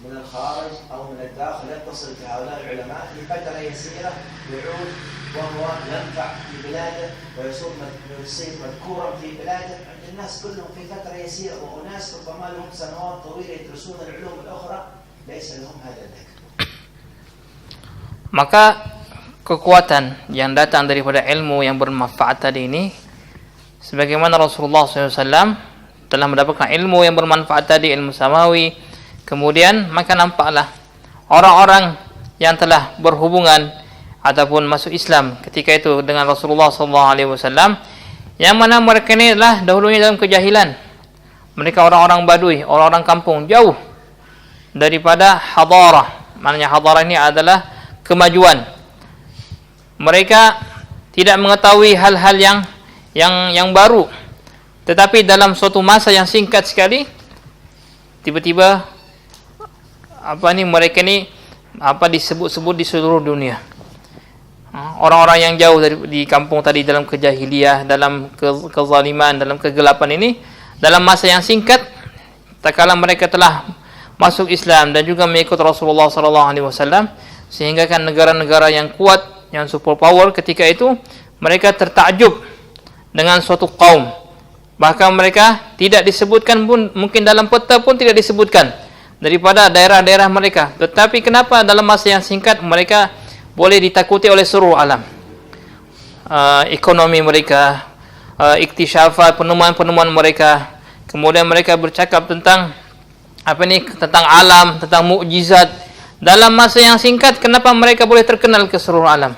من الخارج أو من الداخل يتصل بهؤلاء العلماء لفترة يسيرة، يعود وهو ينفع في بلاده ويصير مذكورا في بلاده عند الناس كلهم في فترة يسيرة، وأناس ربما لهم سنوات طويلة يدرسون العلوم الأخرى ليس لهم هذا الذكر. Maka kekuatan yang datang daripada ilmu yang bermanfaat tadi ini, sebagaimana Rasulullah SAW telah mendapatkan ilmu yang bermanfaat tadi, ilmu samawi, kemudian maka nampaklah orang-orang yang telah berhubungan ataupun masuk Islam ketika itu dengan Rasulullah SAW, yang mana mereka ini adalah dahulunya dalam kejahilan. Mereka orang-orang badui, orang-orang kampung, jauh daripada hadarah. Maknanya hadarah ini adalah kemajuan. Mereka tidak mengetahui hal-hal yang baru. Tetapi dalam suatu masa yang singkat sekali, tiba-tiba mereka ni disebut-sebut di seluruh dunia. Orang-orang yang jauh di kampung tadi dalam kejahiliah, dalam kezaliman, dalam kegelapan ini, dalam masa yang singkat, tak kala mereka telah masuk Islam dan juga mengikut Rasulullah SAW, sehingga kan negara-negara yang kuat, yang superpower ketika itu, mereka tertakjub dengan suatu kaum. Bahkan mereka tidak disebutkan pun, mungkin dalam peta pun tidak disebutkan daripada daerah-daerah mereka. Tetapi kenapa dalam masa yang singkat mereka boleh ditakuti oleh seluruh alam? Ekonomi mereka, iktisyafat, penemuan-penemuan mereka, kemudian mereka bercakap tentang tentang alam, tentang mukjizat. Dalam masa yang singkat, kenapa mereka boleh terkenal ke seluruh alam?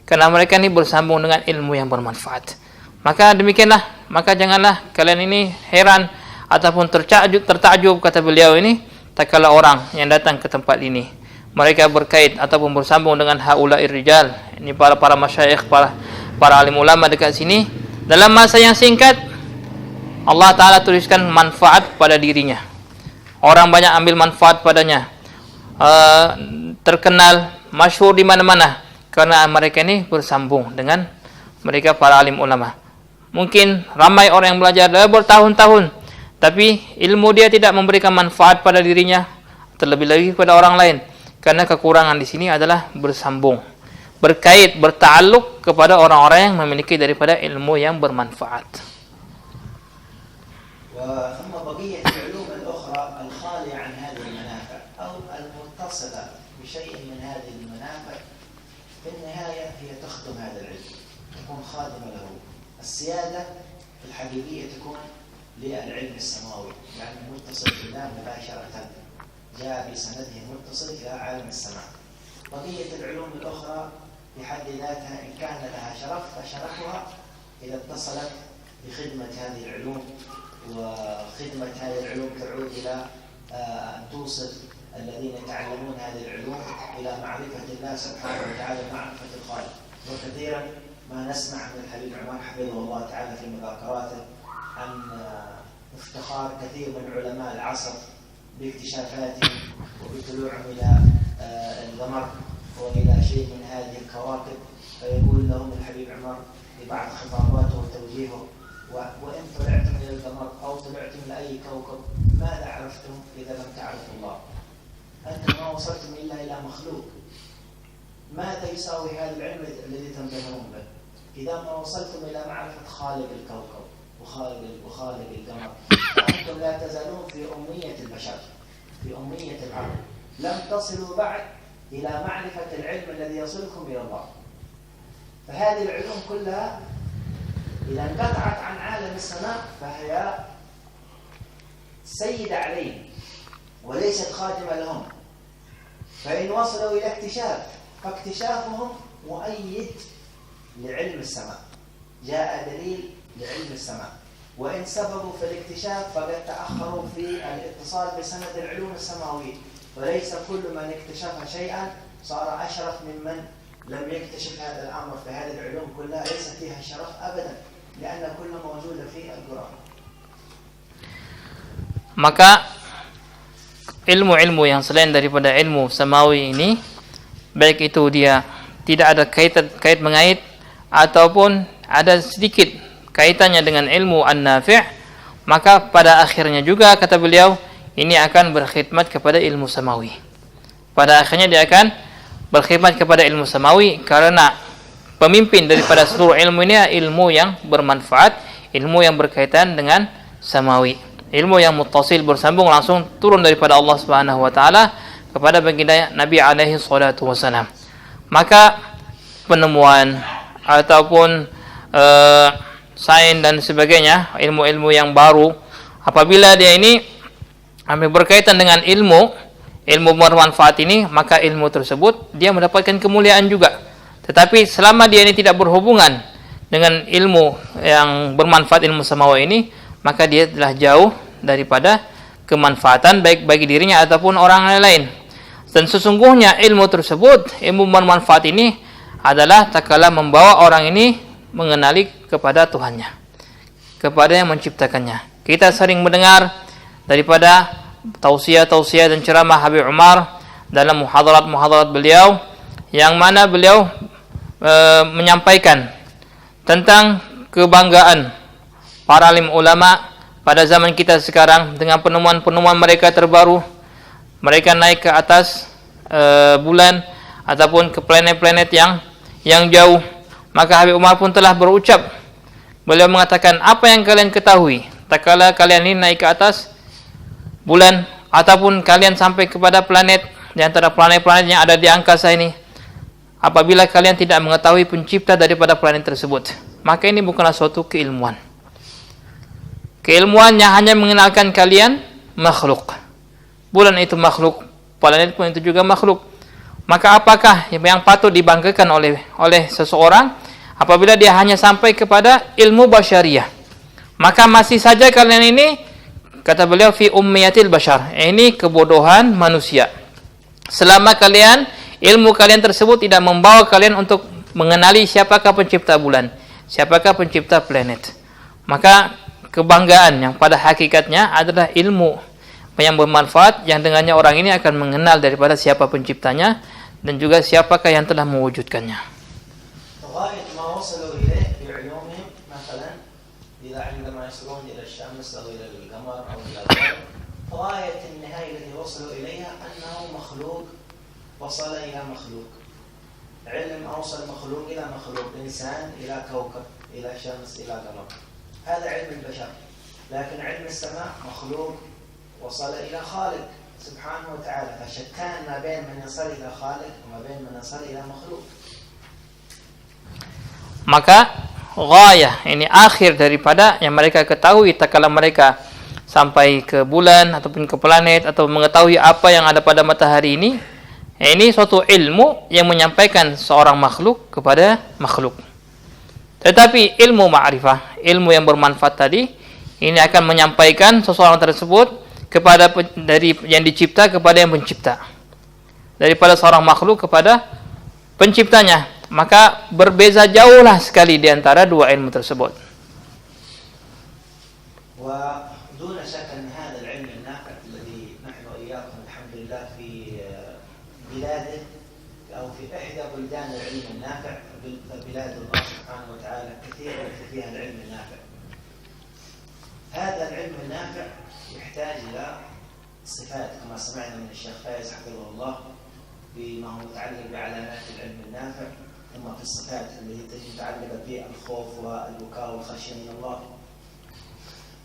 Karena mereka ini bersambung dengan ilmu yang bermanfaat. Maka demikianlah, maka janganlah kalian ini heran ataupun tertakjub kata beliau ini, tak kala orang yang datang ke tempat ini mereka berkait ataupun bersambung dengan haula'ir rijal, ini para masyayikh, para alim ulama dekat sini. Dalam masa yang singkat Allah Ta'ala tuliskan manfaat pada dirinya. Orang banyak ambil manfaat padanya, terkenal, masyhur di mana-mana, karena mereka ini bersambung dengan mereka para alim ulama. Mungkin ramai orang yang belajar bertahun-tahun, tapi ilmu dia tidak memberikan manfaat pada dirinya, terlebih lagi kepada orang lain. Karena kekurangan di sini adalah bersambung, berkait, berta'alluq kepada orang-orang yang memiliki daripada ilmu yang bermanfaat. ثم بقية العلوم الأخرى الخالية عن هذه المنافع أو المتصلة بشيء من هذه المنافع، في النهاية هي تخدم هذا العلم، تكون خادمة له. السيادة الحقيقية تكون للعلم السماوي، يعني متصل بالله مباشرة، جاء بسنده متصل إلى عالم السماء. بقية العلوم الأخرى بحد ذاتها إن كان لها شرف فشرفها إذا اتصلت بخدمة هذه العلوم، وخدمة هذه العلوم تعود إلى أن توصل الذين يتعلمون هذه العلوم إلى معرفة الله سبحانه وتعالى، معرفة الخالق. وكثيرا ما نسمع من الحبيب عمر حفظه الله تعالى في مذاكراته عن افتخار كثير من علماء العصر باكتشافاتهم وبطلوعهم إلى القمر وإلى شيء من هذه الكواكب، فيقول لهم الحبيب عمر في بعض خطاباته وتوجيهه: وإن طلعتم إلى القمر أو طلعتم إلى أي كوكب ماذا عرفتم إذا لم تعرفوا الله؟ أنتم ما وصلتم إلا إلى مخلوق. ماذا يساوي هذا العلم الذي تنبهرون به إذا ما وصلتم إلى معرفة خالق الكوكب وخالق القمر؟ أنتم لا تزالون في أمية البشر، في أمية العقل، لم تصلوا بعد إلى معرفة العلم الذي يصلكم إلى الله. فهذه العلوم كلها إذا انقطعت عن عالم السماء فهي سيدة عليهم وليست خادمة لهم. فإن وصلوا إلى اكتشاف فاكتشافهم مؤيد لعلم السماء، جاء دليل لعلم السماء. وإن سببوا في الاكتشاف فقد تأخروا في الاتصال بسند العلوم السماوية، وليس كل من اكتشف شيئا صار أشرف ممن لم يكتشف هذا الأمر. فهذه العلوم كلها ليس فيها شرف أبدا، لأن كل موجودة في القرآن. Maka ilmu-ilmu yang selain daripada ilmu samawi ini baik itu dia tidak ada kait mengait ataupun ada sedikit kaitannya dengan ilmu an-nafi', maka pada akhirnya juga kata beliau ini akan berkhidmat kepada ilmu samawi. Pada akhirnya dia akan berkhidmat kepada ilmu samawi, karena pemimpin daripada seluruh ilmu ini ilmu yang bermanfaat, ilmu yang berkaitan dengan samawi, ilmu yang muttasil, bersambung langsung turun daripada Allah Subhanahu wa taala kepada baginda Nabi alaihi salatu wasalam. Maka penemuan ataupun sains dan sebagainya, ilmu-ilmu yang baru, apabila dia ini berkaitan dengan ilmu bermanfaat ini, maka ilmu tersebut dia mendapatkan kemuliaan juga. Tetapi selama dia ini tidak berhubungan dengan ilmu yang bermanfaat, ilmu samawi ini, maka dia telah jauh daripada kemanfaatan baik bagi dirinya ataupun orang lain. Dan sesungguhnya ilmu tersebut, ilmu bermanfaat ini adalah tatkala membawa orang ini mengenali kepada Tuhannya, kepada yang menciptakannya. Kita sering mendengar daripada tausiah dan ceramah Habib Umar dalam muhadarat beliau, yang mana beliau menyampaikan tentang kebanggaan para alim ulama pada zaman kita sekarang dengan penemuan-penemuan mereka terbaru. Mereka naik ke atas bulan ataupun ke planet-planet yang jauh. Maka Habib Umar pun telah berucap, beliau mengatakan, apa yang kalian ketahui tatkala kalian ini naik ke atas bulan ataupun kalian sampai kepada planet di antara planet-planet yang ada di angkasa ini, apabila kalian tidak mengetahui pencipta daripada planet tersebut, maka ini bukanlah suatu keilmuan. Keilmuan yang hanya mengenalkan kalian makhluk. Bulan itu makhluk, planet pun itu juga makhluk. Maka apakah yang patut dibanggakan oleh seseorang apabila dia hanya sampai kepada ilmu basyariah? Maka masih saja kalian ini, kata beliau, fi ummiyatil bashar, ini kebodohan manusia. Selama ilmu kalian tersebut tidak membawa kalian untuk mengenali siapakah pencipta bulan, siapakah pencipta planet, maka kebanggaan yang pada hakikatnya adalah ilmu yang bermanfaat, yang dengannya orang ini akan mengenal daripada siapa penciptanya dan juga siapakah yang telah mewujudkannya. وصل إلى مخلوق، علم أوصل مخلوق إلى مخلوق، إنسان إلى كوكب، إلى شمس، إلى قمر. هذا علم البشر. لكن علم السماء مخلوق وصل إلى خالق سبحانه وتعالى، فشتان ما بين من يصل إلى خالق وما بين من يصل إلى مخلوق. Maka ghayah, ini akhir daripada yang mereka ketahui tatkala mereka sampai ke bulan ataupun ke planet atau mengetahui apa yang ada pada matahari ini suatu ilmu yang menyampaikan seorang makhluk kepada makhluk. Tetapi ilmu ma'rifah, ilmu yang bermanfaat tadi, ini akan menyampaikan seseorang tersebut kepada dari yang dicipta kepada yang pencipta, daripada seorang makhluk kepada penciptanya. Maka berbeza jauhlah sekali di antara dua ilmu tersebut. ودون شك أن هذا العلم النافع الذي نحن وإياكم الحمد لله في بلاده أو في إحدى بلدان العلم النافع، بلاد الله سبحانه وتعالى كثير فيها العلم النافع. هذا العلم النافع يحتاج إلى صفات كما سمعنا من الشيخ فايز حفظه الله بما هو متعلق بعلامات العلم النافع، ثم في الصفات التي متعلقة بالخوف والبكاء والخشية من الله.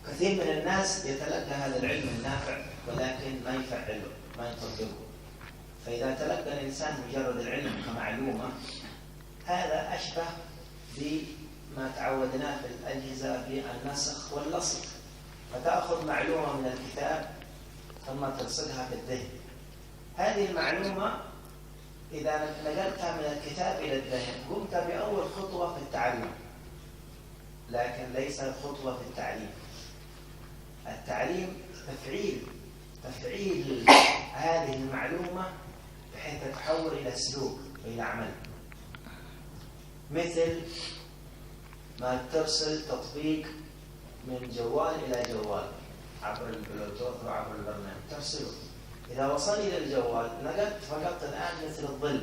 كثير من الناس يتلقى هذا العلم النافع ولكن ما يفعله، ما يطبقه. فإذا تلقى الإنسان مجرد العلم كمعلومة، هذا أشبه بما تعودناه في الأجهزة بالنسخ واللصق، فتأخذ معلومة من الكتاب ثم تلصقها في الذهن. هذه المعلومة إذا نقلتها من الكتاب إلى الذهن قمت بأول خطوة في التعلم، لكن ليست خطوة في التعليم. التعليم تفعيل هذه المعلومة بحيث تتحول إلى سلوك وإلى عمل. مثل ما ترسل تطبيق من جوال إلى جوال عبر البلوتوث وعبر البرنامج، ترسله. إذا وصل إلى الجوال نقلت فقط الآن مثل الظل،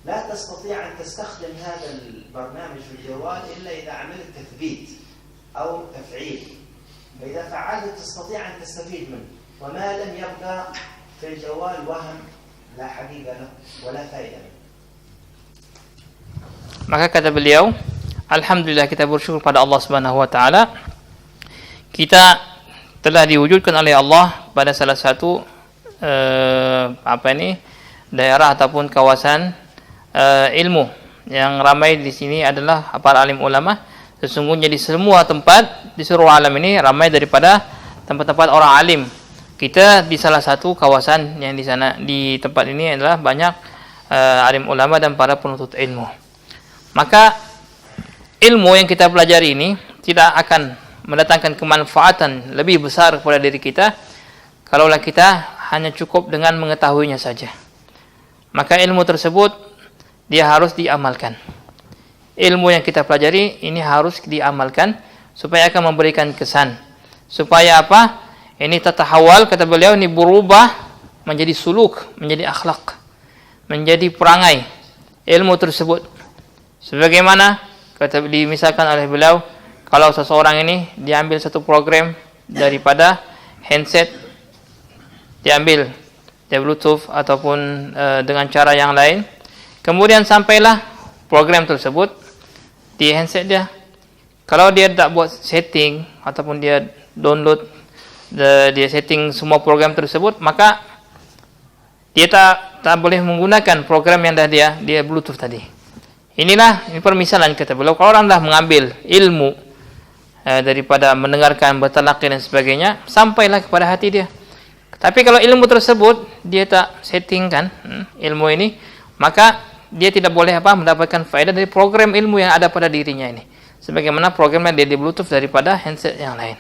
لا تستطيع أن تستخدم هذا البرنامج في الجوال إلا إذا عملت تثبيت أو تفعيل، فإذا فعلت تستطيع أن تستفيد منه، وما لم يبقى في الجوال وهم لا حقيقة له ولا فائدة منه. Maka kata beliau, alhamdulillah kita bersyukur pada Allah Subhanahu wa taala. Kita telah diwujudkan oleh Allah pada salah satu daerah ataupun kawasan ilmu. Yang ramai di sini adalah para alim ulama. Sesungguhnya di semua tempat di seluruh alam ini ramai daripada tempat-tempat orang alim. Kita di salah satu kawasan yang di sana, di tempat ini adalah banyak alim ulama dan para penuntut ilmu. Maka ilmu yang kita pelajari ini tidak akan mendatangkan kemanfaatan lebih besar kepada diri kita kalaulah kita hanya cukup dengan mengetahuinya saja. Maka ilmu tersebut dia harus diamalkan. Ilmu yang kita pelajari ini harus diamalkan supaya akan memberikan kesan. Supaya apa? Ini tatahawal, kata beliau, ini berubah menjadi suluk, menjadi akhlak, menjadi perangai ilmu tersebut. Sebagaimana kata dimisalkan oleh beliau, kalau seseorang ini diambil satu program daripada handset, diambil dari Bluetooth ataupun dengan cara yang lain, kemudian sampailah program tersebut di handset dia. Kalau dia tak buat setting ataupun dia download, dia setting semua program tersebut, maka dia tak boleh menggunakan program yang dah dia Bluetooth tadi. Ini permisalan kata beliau. Kalau orang dah mengambil ilmu daripada mendengarkan, bertalaqi dan sebagainya, sampailah kepada hati dia. Tapi kalau ilmu tersebut dia tak settingkan ilmu ini, maka dia tidak boleh mendapatkan faedah dari program ilmu yang ada pada dirinya ini. Sebagaimana program yang dia di Bluetooth daripada handset yang lain.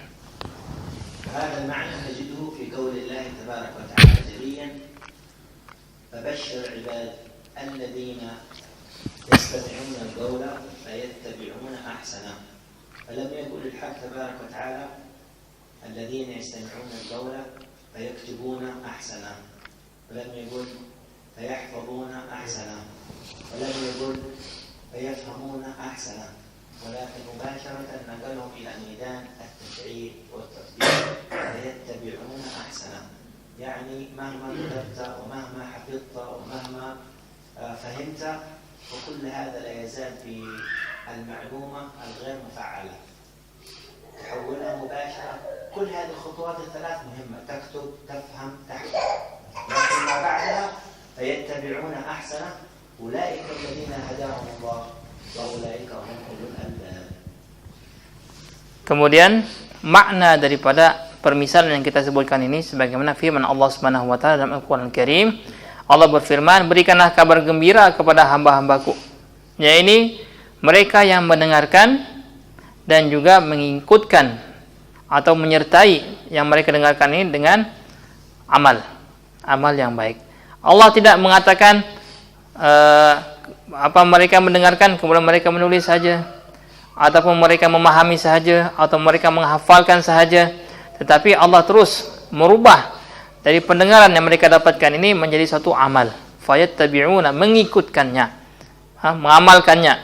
يستمعون القول فيتبعون أحسنه. فلم يقل الحق تبارك وتعالى الذين يستمعون القول فيكتبون أحسنه، ولم يقل فيحفظون أحسنه، ولم يقل فيفهمون أحسنه، ولكن مباشرة نقلهم إلى ميدان التفعيل والتطبيق فيتبعون أحسنه. يعني مهما كتبت ومهما حفظت ومهما فهمت، وكل هذا لا يزال في المعلومة الغير مفعلة، تحولها مباشرة. كل هذه الخطوات الثلاث مهمة، تكتب، تفهم، تحفظ، لكن ما بعدها فيتبعون أحسنه. أولئك الذين هداهم الله وأولئك هم أولو الألباب. Kemudian makna daripada permisalan yang kita sebutkan ini sebagaimana firman Allah Subhanahu wa taala dalam Al-Qur'an Al-Karim. Allah berfirman, berikanlah kabar gembira kepada hamba-hambaku. Ya, ini mereka yang mendengarkan dan juga mengikutkan atau menyertai yang mereka dengarkan ini dengan amal yang baik. Allah tidak mengatakan mereka mendengarkan kemudian mereka menulis saja, ataupun mereka memahami saja, atau mereka menghafalkan saja, tetapi Allah terus merubah dari pendengaran yang mereka dapatkan ini menjadi satu amal. Fayattabi'una, mengikutkannya, mengamalkannya,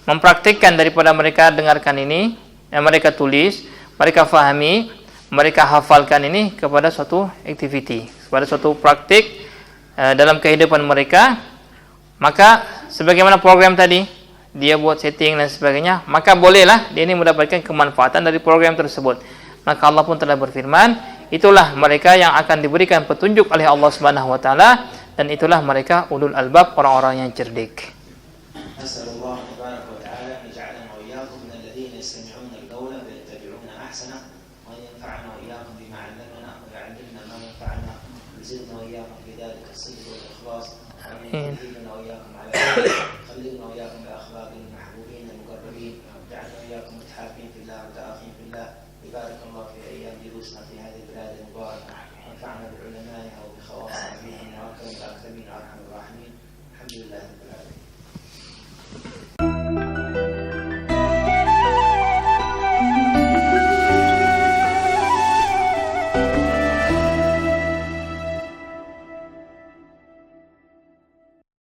mempraktikkan daripada mereka dengarkan ini, yang mereka tulis, mereka fahami, mereka hafalkan ini kepada suatu aktiviti, kepada suatu praktik dalam kehidupan mereka. Maka sebagaimana program tadi, dia buat setting dan sebagainya, maka bolehlah dia ini mendapatkan kemanfaatan dari program tersebut. Maka Allah pun telah berfirman, itulah mereka yang akan diberikan petunjuk oleh Allah Subhanahu wa taala, dan itulah mereka ulul albab, orang-orang yang cerdik. Nasallallahu tabaraka wa ta'ala an yaj'alana wa iyyakum min alladhina yastami'una al-qawla wa yattabi'una ahsana wa yanfa'ana wa iyyakum bima 'allamana wa ya'allimna ma yanfa'una wa yazidna wa iyyakum fi dhalika as-sidq wal ikhlas wa yuhibna wa iyyakum 'ala khallina wa iyyakum bi akhlaqin mahbubin muqarrabin ja'alna wa iyyakum mutahabbin fillah wa ta'afin fillah. بارك الله في أيام جلوسنا في هذه البلاد المباركة، وانفعنا بعلمائها وبخواصها منهم وأكرم الأكرمين وأرحم الراحمين. الحمد لله رب العالمين.